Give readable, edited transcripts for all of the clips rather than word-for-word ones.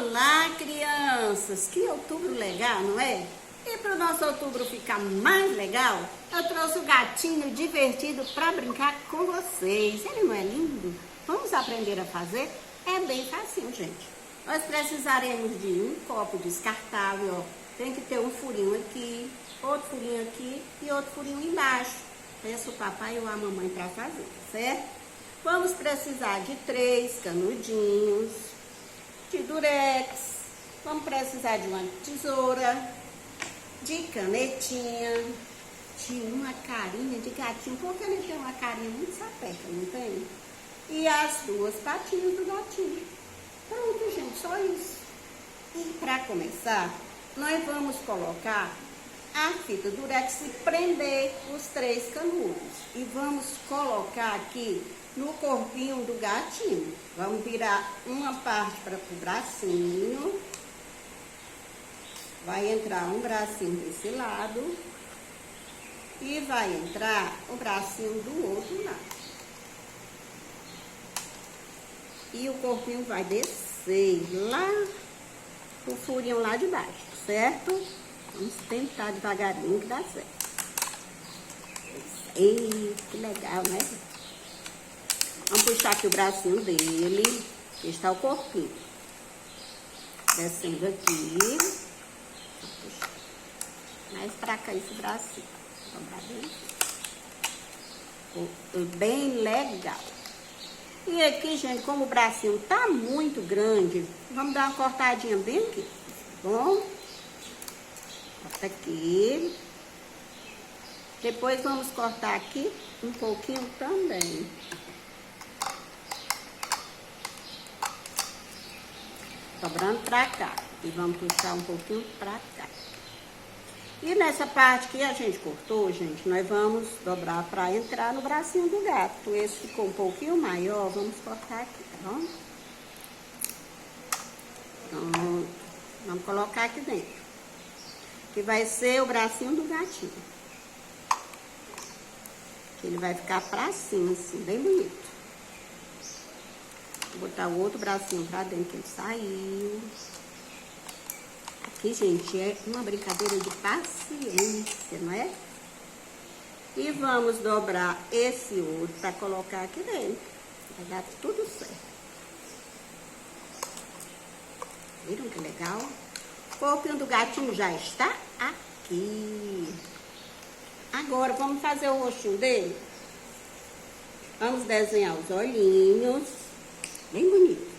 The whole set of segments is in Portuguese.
Olá, crianças! Que outubro legal, não é? E para o nosso outubro ficar mais legal, eu trouxe o gatinho divertido para brincar com vocês. Ele não é lindo? Vamos aprender a fazer? É bem facinho, gente. Nós precisaremos de um copo descartável, ó. Tem que ter um furinho aqui, outro furinho aqui e outro furinho embaixo. Peça o papai ou a mamãe para fazer, certo? Vamos precisar de 3 canudinhos, de durex, vamos precisar de uma tesoura, de canetinha, de uma carinha de gatinho, porque ele tem uma carinha muito sapeca, não tem? E as 2 patinhas do gatinho. Pronto, gente, só isso. E para começar, nós vamos colocar a fita durex e prender os 3 canudos. E vamos colocar aqui no corpinho do gatinho. Vamos virar uma parte para o bracinho. Vai entrar um bracinho desse lado. E vai entrar o bracinho do outro lado. E o corpinho vai descer lá pro furinho lá de baixo, certo? Vamos tentar devagarinho que dá certo. Ei, que legal, né? Vamos puxar aqui o bracinho dele. Aqui está o corpinho. Descendo aqui. Vamos puxar mais pra cá esse bracinho. Dobrar bem legal. E aqui, gente, como o bracinho tá muito grande, vamos dar uma cortadinha bem aqui, tá bom? Corta aqui. Depois vamos cortar aqui um pouquinho também. Dobrando pra cá. E vamos puxar um pouquinho pra cá. E nessa parte que a gente cortou, gente, nós vamos dobrar pra entrar no bracinho do gato. Esse ficou um pouquinho maior, vamos cortar aqui, tá bom? Então, vamos colocar aqui dentro. Que vai ser o bracinho do gatinho. Ele vai ficar pra cima, assim, bem bonito. Vou botar o outro bracinho pra dentro, que ele saiu. Aqui, gente, é uma brincadeira de paciência, não é? E vamos dobrar esse outro pra colocar aqui dentro. Vai dar tudo certo. Viram que legal? O corpinho do gatinho já está aqui. Agora, vamos fazer o rostinho dele. Vamos desenhar os olhinhos. Bem bonito.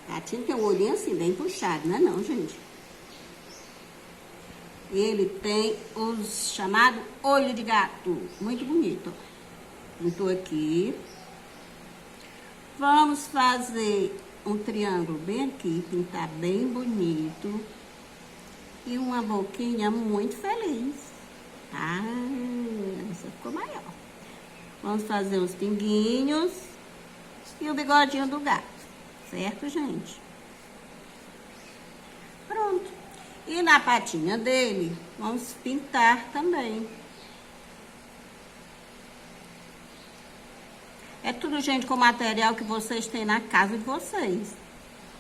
O gatinho tem um olhinho assim, bem puxado, não é não, gente? Ele tem os chamados olho de gato. Muito bonito, ó. Pintou aqui. Vamos fazer um triângulo bem aqui, pintar bem bonito. E uma boquinha muito feliz. Ah, essa ficou maior. Vamos fazer os pinguinhos e o bigodinho do gato. Certo, gente? Pronto. E na patinha dele, vamos pintar também. É tudo, gente, com material que vocês têm na casa de vocês.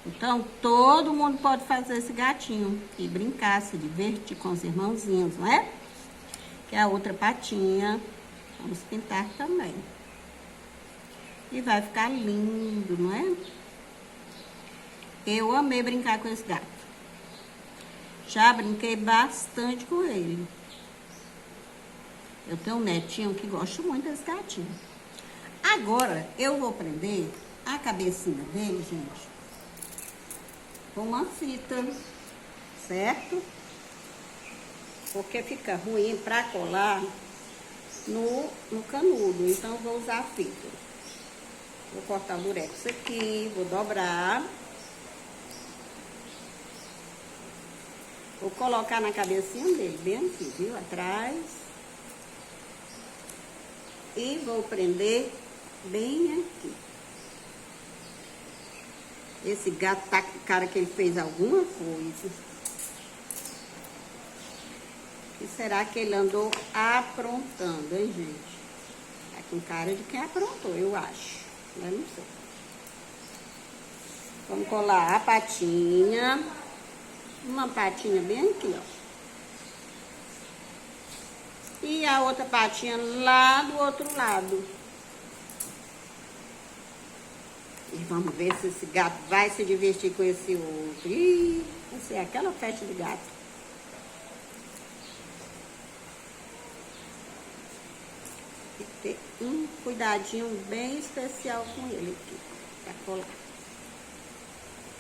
Então, todo mundo pode fazer esse gatinho e brincar, se divertir com os irmãozinhos, não é? Que é a outra patinha. Vamos pintar também. E vai ficar lindo, não é? Eu amei brincar com esse gato. Já brinquei bastante com ele. Eu tenho um netinho que gosta muito desse gatinho. Agora, eu vou prender a cabecinha dele, gente, com uma fita, certo? Porque fica ruim pra colar no canudo. Então, eu vou usar a fita. Vou cortar o durex aqui, vou dobrar. Vou colocar na cabecinha dele, bem aqui, viu? Atrás. E vou prender bem aqui. Esse gato tá com cara que ele fez alguma coisa. O que será que ele andou aprontando, hein, gente? Tá com cara de quem aprontou, eu acho. Eu não sei. Vamos colar a patinha. Uma patinha bem aqui, ó. E a outra patinha lá do outro lado. E vamos ver se esse gato vai se divertir com esse outro. Ih, essa é aquela festa de gato. Tem que ter um cuidadinho bem especial com ele aqui, pra colar.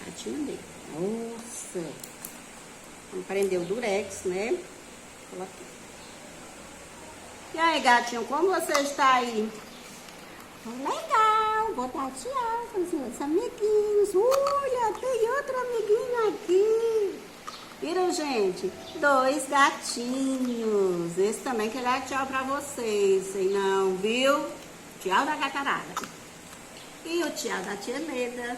Patinha dele. Nossa! Vamos prender o durex, né? Coloquei. E aí, gatinho, como você está aí? Legal, vou dar tchau para os meus amiguinhos. Olha, tem outro amiguinho aqui. Viram, gente? 2 gatinhos. Esse também quer dar tchau para vocês, sei não, viu? Tchau da gatarada. E o tchau da tia Leda.